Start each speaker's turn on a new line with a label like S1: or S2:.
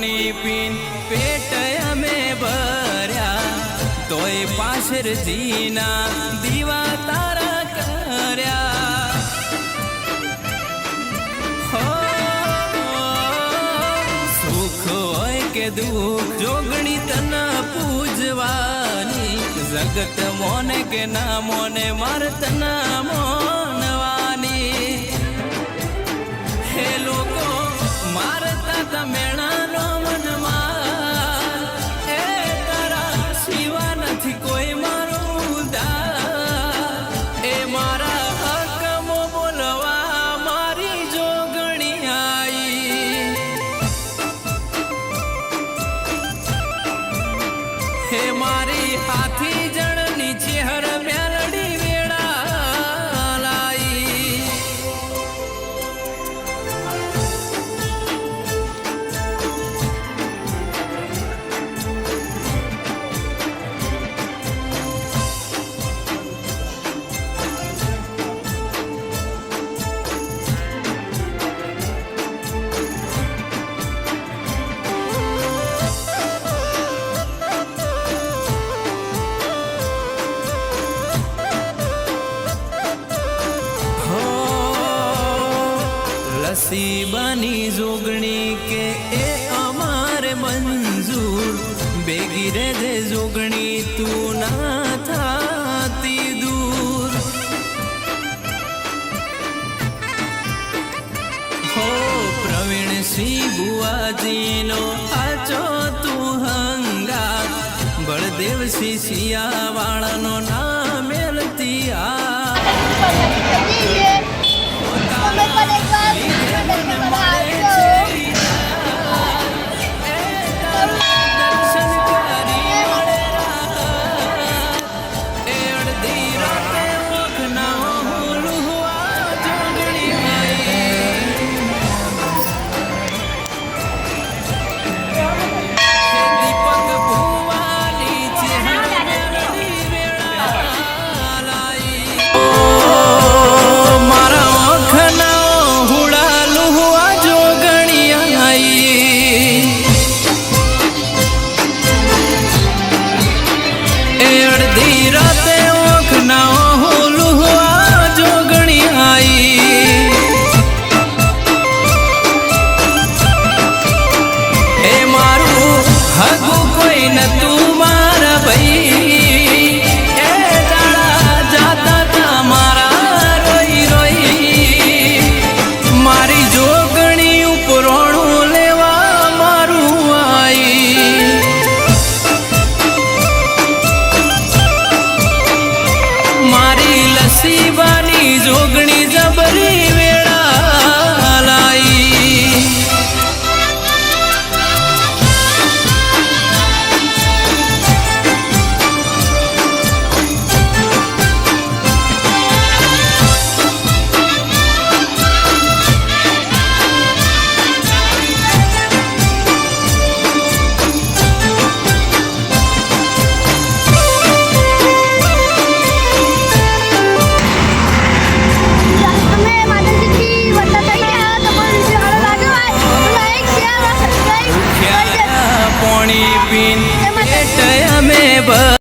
S1: પોણી પીન પેટ અમે ભર્યા તોય પાછર જીના દીવા તારા કર્યા સુખ હોય કે દુઃખ જોગણી તના પૂજવાની જગત મોને કે ના મોને માર તના મોનવાની હે લોકો મારતા તમેણા નો મનમાં એ તારા સિવા નથી કોઈ મારું ઉદાર એ મારા હકમો બોલવા મારી જોગણી આઈ હે મારી હાથી જણની ચેહર મેલડી વેળા લાઈ નસીબાની જોગણી કે એ અમારે મંજૂર બેગી રે દે જોગણી તું ના થાતી દૂર હો પ્રવીણ સિંહ બુઆજીનો આચો તું હંગા બળદેવસિંહ સિયાવાળાનો ના મેલતી નસીબાની જોગણી જબરી વેળા લાઈ પોણી પીન પેટ અમે